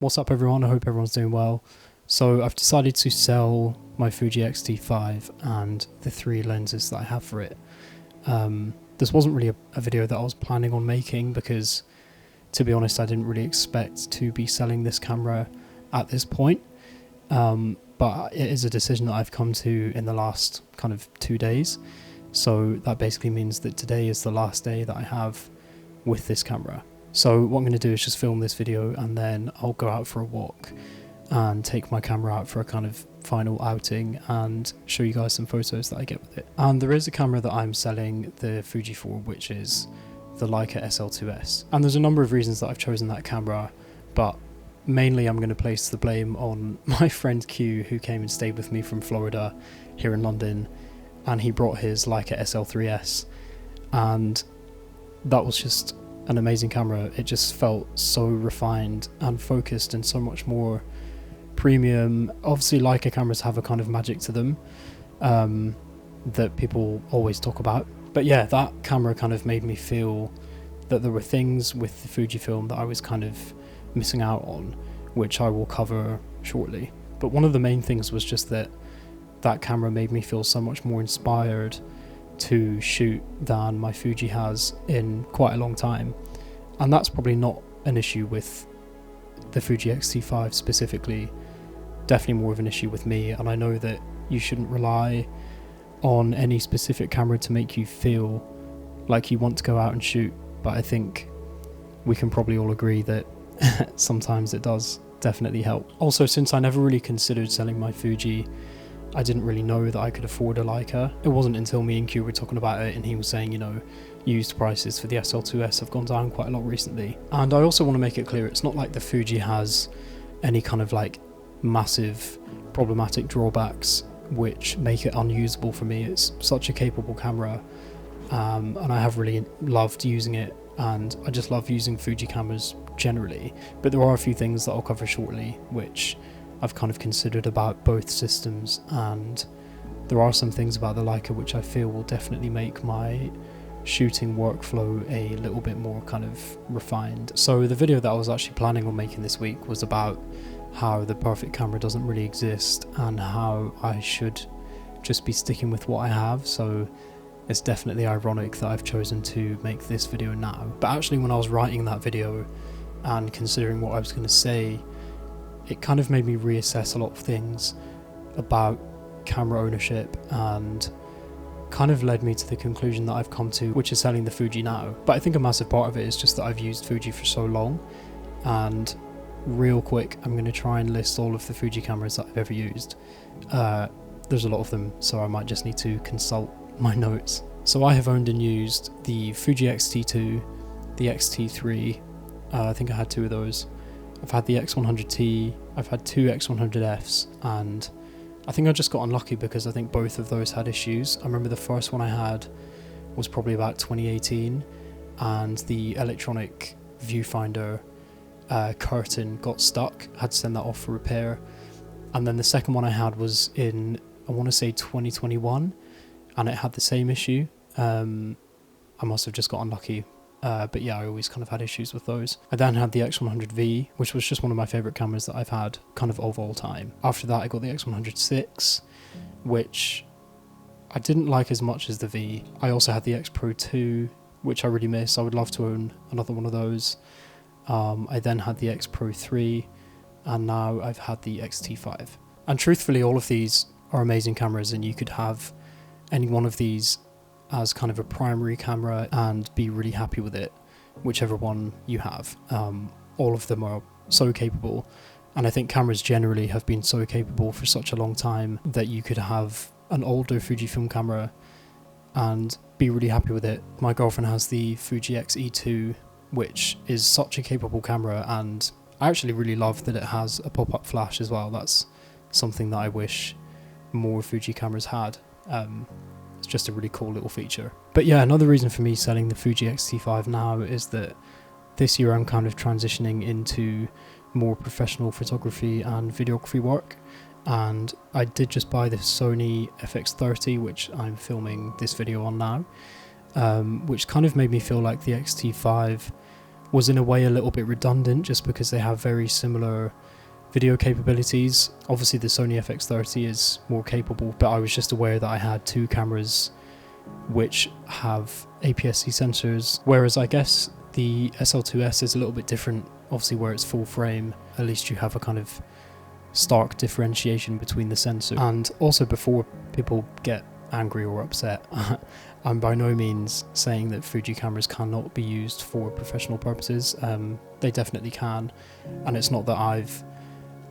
What's up everyone, I hope everyone's doing well. So I've decided to sell my Fuji X-T5 and the 3 lenses that I have for it. This wasn't really a video that I was planning on making because, to be honest, I didn't really expect to be selling this camera at this point. But it is a decision that I've come to in the last kind of 2 days. So that basically means that today is the last day that I have with this camera. So what I'm going to do is just film this video and then I'll go out for a walk and take my camera out for a kind of final outing and show you guys some photos that I get with it. And there is a camera that I'm selling the Fuji for, which is the Leica SL2S. And there's a number of reasons that I've chosen that camera, but mainly I'm going to place the blame on my friend Q, who came and stayed with me from Florida here in London, and he brought his Leica SL3S, and that was just an amazing camera. It just felt so refined and focused and so much more premium. Obviously Leica cameras have a kind of magic to them that people always talk about, but yeah, that camera kind of made me feel that there were things with the Fujifilm that I was kind of missing out on, which I will cover shortly. But one of the main things was just that that camera made me feel so much more inspired to shoot than my Fuji has in quite a long time. And that's probably not an issue with the Fuji X-T5 specifically, definitely more of an issue with me. And I know that you shouldn't rely on any specific camera to make you feel like you want to go out and shoot, but I think we can probably all agree that sometimes it does definitely help. Also, since I never really considered selling my Fuji, I didn't really know that I could afford a Leica. It wasn't until me and Q were talking about it and he was saying, you know, used prices for the SL2S have gone down quite a lot recently. And I also want to make it clear, it's not like the Fuji has any kind of like massive problematic drawbacks which make it unusable for me. It's such a capable camera, and I have really loved using it, and I just love using Fuji cameras generally. But there are a few things that I'll cover shortly which I've kind of considered about both systems, and there are some things about the Leica which I feel will definitely make my shooting workflow a little bit more kind of refined. So the video that I was actually planning on making this week was about how the perfect camera doesn't really exist and how I should just be sticking with what I have. So it's definitely ironic that I've chosen to make this video now. But actually, when I was writing that video and considering what I was going to say, it kind of made me reassess a lot of things about camera ownership and kind of led me to the conclusion that I've come to, which is selling the Fuji now. But I think a massive part of it is just that I've used Fuji for so long, and real quick I'm going to try and list all of the Fuji cameras that I've ever used. There's a lot of them, so I might just need to consult my notes. So I have owned and used the Fuji X-T2, the X-T3, I think I had 2 of those. I've had the X100T, I've had 2 X100Fs, and I think I just got unlucky because I think both of those had issues. I remember the first one I had was probably about 2018, and the electronic viewfinder curtain got stuck. I had to send that off for repair. And then the second one I had was in, I want to say 2021, and it had the same issue. I must have just got unlucky. But yeah, I always kind of had issues with those. I then had the X100V, which was just one of my favourite cameras that I've had kind of all time. After that I got the X100VI, which I didn't like as much as the V. I also had the X Pro 2, which I really miss. I would love to own another one of those. I then had the X Pro 3, and now I've had the X-T5. And truthfully, all of these are amazing cameras, and you could have any one of these as kind of a primary camera and be really happy with it, whichever one you have. All of them are so capable, and I think cameras generally have been so capable for such a long time that you could have an older Fujifilm camera and be really happy with it. My girlfriend has the Fuji X-E2, which is such a capable camera, and I actually really love that it has a pop-up flash as well. That's something that I wish more Fuji cameras had. It's just a really cool little feature. But yeah, another reason for me selling the Fuji X-T5 now is that this year I'm kind of transitioning into more professional photography and videography work, and I did just buy the Sony FX30, which I'm filming this video on now, which kind of made me feel like the X-T5 was in a way a little bit redundant just because they have very similar video capabilities. Obviously the Sony FX30 is more capable, but I was just aware that I had two cameras which have APS-C sensors, whereas I guess the SL2S is a little bit different. Obviously where it's full frame, at least you have a kind of stark differentiation between the sensor. And also, before people get angry or upset, I'm by no means saying that Fuji cameras cannot be used for professional purposes. They definitely can, and it's not that I've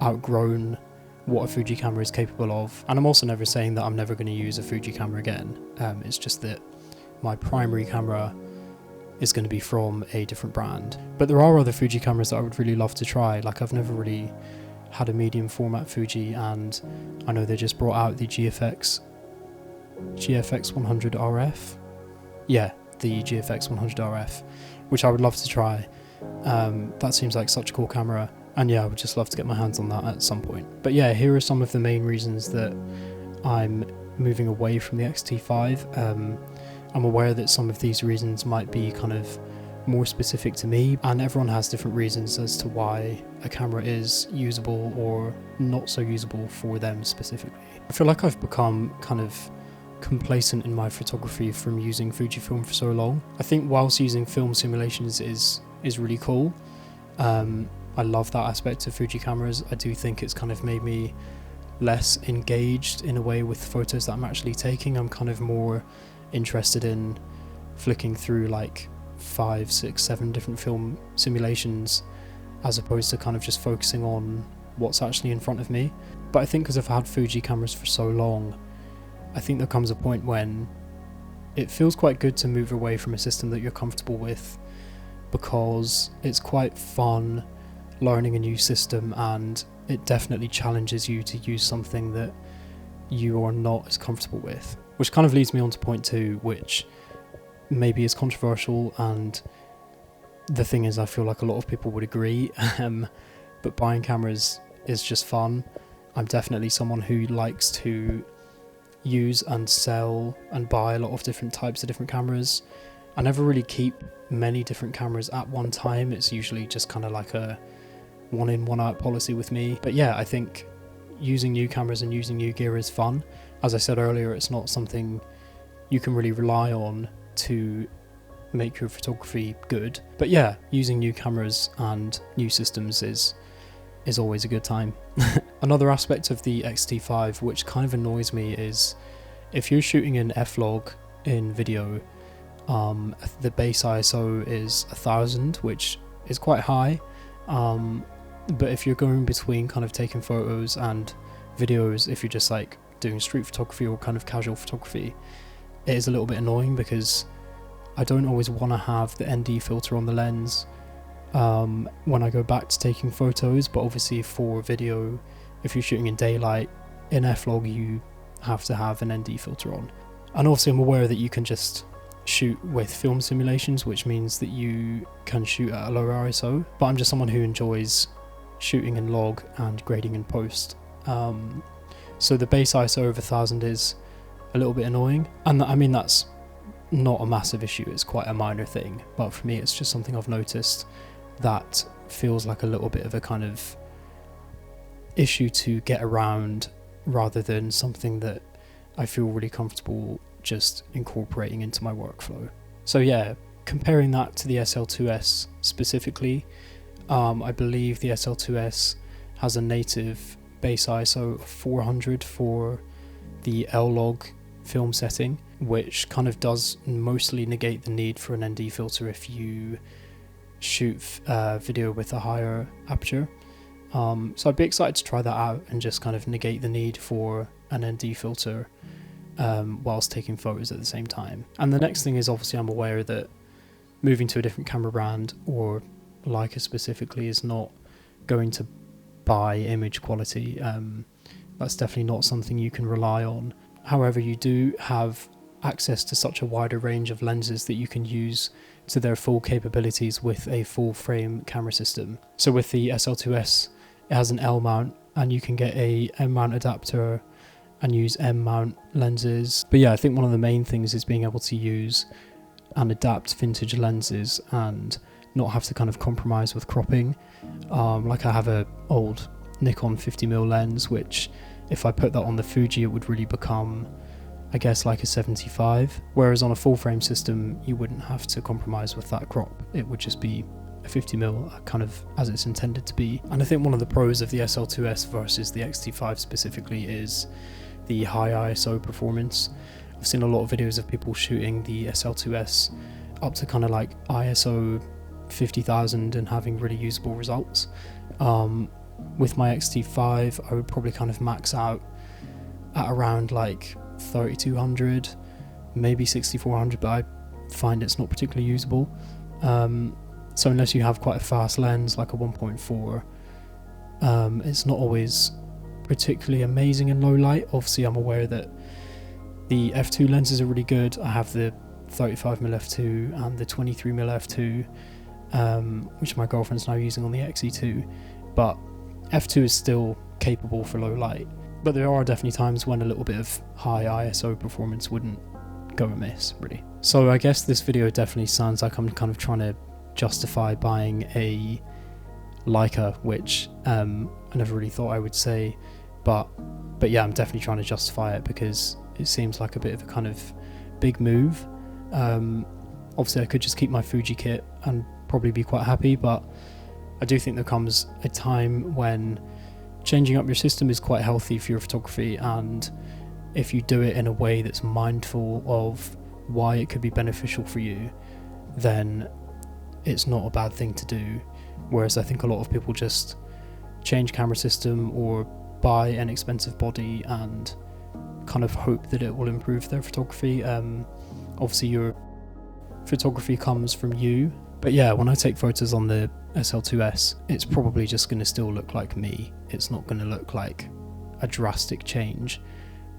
outgrown what a Fuji camera is capable of, and I'm also never saying that I'm never going to use a Fuji camera again. It's just that my primary camera is going to be from a different brand. But there are other Fuji cameras that I would really love to try. Like, I've never really had a medium format Fuji, and I know they just brought out the GFX 100 RF. Yeah, the GFX 100 RF, which I would love to try. That seems like such a cool camera, and yeah, I would just love to get my hands on that at some point. But yeah, here are some of the main reasons that I'm moving away from the X-T5. I'm aware that some of these reasons might be kind of more specific to me, and everyone has different reasons as to why a camera is usable or not so usable for them specifically. I feel like I've become kind of complacent in my photography from using Fujifilm for so long. I think whilst using film simulations is really cool. I love that aspect of Fuji cameras. I do think it's kind of made me less engaged in a way with photos that I'm actually taking. I'm kind of more interested in flicking through like 5, 6, 7 different film simulations as opposed to kind of just focusing on what's actually in front of me. But I think because I've had Fuji cameras for so long, I think there comes a point when it feels quite good to move away from a system that you're comfortable with, because it's quite fun learning a new system, and it definitely challenges you to use something that you are not as comfortable with. Which kind of leads me on to point 2, which maybe is controversial, and the thing is I feel like a lot of people would agree, but buying cameras is just fun. I'm definitely someone who likes to use and sell and buy a lot of different types of different cameras. I never really keep many different cameras at one time. It's usually just kind of like a one in, one out policy with me. But yeah, I think using new cameras and using new gear is fun. As I said earlier, it's not something you can really rely on to make your photography good. But yeah, using new cameras and new systems is always a good time. Another aspect of the X-T5 which kind of annoys me is if you're shooting in F-Log in video, the base ISO is 1000, which is quite high, but if you're going between kind of taking photos and videos, if you're just like doing street photography or kind of casual photography, it is a little bit annoying because I don't always want to have the ND filter on the lens when I go back to taking photos. But obviously for video, if you're shooting in daylight in F-Log, you have to have an ND filter on. And obviously I'm aware that you can just shoot with film simulations, which means that you can shoot at a lower ISO, but I'm just someone who enjoys shooting in log and grading in post. So the base ISO of 1000 is a little bit annoying, and I mean that's not a massive issue, it's quite a minor thing, but for me it's just something I've noticed that feels like a little bit of a kind of issue to get around, rather than something that I feel really comfortable just incorporating into my workflow. So yeah, comparing that to the SL2S specifically, I believe the SL2S has a native base ISO of 400 for the L-Log film setting, which kind of does mostly negate the need for an ND filter if you shoot video with a higher aperture. So I'd be excited to try that out and just kind of negate the need for an ND filter whilst taking photos at the same time. And the next thing is, obviously I'm aware that moving to a different camera brand, or Leica specifically, is not going to buy image quality. That's definitely not something you can rely on. However, you do have access to such a wider range of lenses that you can use to their full capabilities with a full frame camera system. So with the SL2S, it has an L mount, and you can get a M mount adapter and use M mount lenses. But yeah, I think one of the main things is being able to use and adapt vintage lenses and not have to kind of compromise with cropping. Like I have a old Nikon 50mm lens, which if I put that on the Fuji, it would really become, I guess, like a 75. Whereas on a full frame system, you wouldn't have to compromise with that crop. It would just be a 50mm kind of as it's intended to be. And I think one of the pros of the SL2S versus the X-T5 specifically is the high ISO performance. I've seen a lot of videos of people shooting the SL2S up to kind of like ISO 50,000 and having really usable results. With my X-T5, I would probably kind of max out at around like 3200, maybe 6400, but I find it's not particularly usable. So unless you have quite a fast lens like a 1.4, it's not always particularly amazing in low light. Obviously I'm aware that the f2 lenses are really good. I have the 35mm f2 and the 23mm f2, which my girlfriend's now using on the XE2, but f2 is still capable for low light. But there are definitely times when a little bit of high ISO performance wouldn't go amiss, really. So I guess this video definitely sounds like I'm kind of trying to justify buying a Leica, which I never really thought I would say, but yeah, I'm definitely trying to justify it because it seems like a bit of a kind of big move. Obviously I could just keep my Fuji kit and probably be quite happy, but I do think there comes a time when changing up your system is quite healthy for your photography, and if you do it in a way that's mindful of why it could be beneficial for you, then it's not a bad thing to do. Whereas I think a lot of people just change camera system or buy an expensive body and kind of hope that it will improve their photography. Obviously your photography comes from you, but yeah, when I take photos on the SL2S, it's probably just going to still look like me. It's not going to look like a drastic change,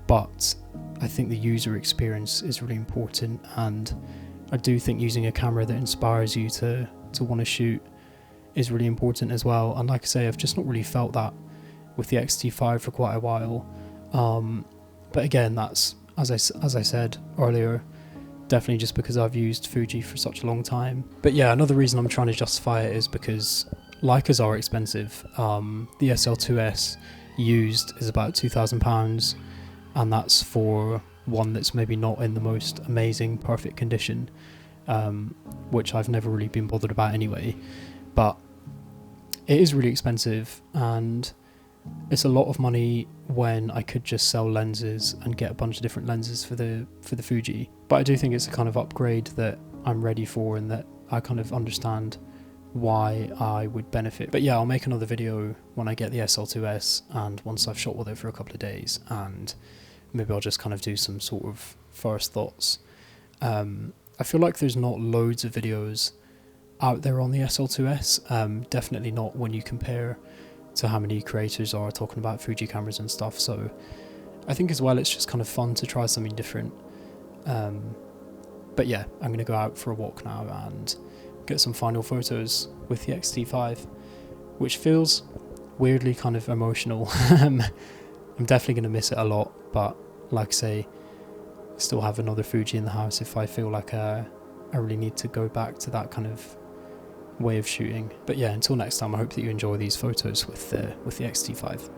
but I think the user experience is really important, and I do think using a camera that inspires you to want to shoot is really important as well. And like I say, I've just not really felt that with the X-T5 for quite a while. But again, that's, as I said earlier, definitely just because I've used Fuji for such a long time. But yeah, another reason I'm trying to justify it is because Leicas are expensive. The SL2S used is about £2,000, and that's for one that's maybe not in the most amazing perfect condition, which I've never really been bothered about anyway. But it is really expensive, and it's a lot of money when I could just sell lenses and get a bunch of different lenses for the Fuji. But I do think it's a kind of upgrade that I'm ready for, and that I kind of understand why I would benefit. But yeah, I'll make another video when I get the SL2S and once I've shot with it for a couple of days, and maybe I'll just kind of do some sort of first thoughts. I feel like there's not loads of videos out there on the SL2S, definitely not when you compare to how many creators are talking about Fuji cameras and stuff. So I think as well it's just kind of fun to try something different. But yeah, I'm going to go out for a walk now and get some final photos with the X-T5, which feels weirdly kind of emotional. I'm definitely going to miss it a lot, but like I say, still have another Fuji in the house if I feel like I really need to go back to that kind of way of shooting. But yeah, until next time, I hope that you enjoy these photos with the X-T5.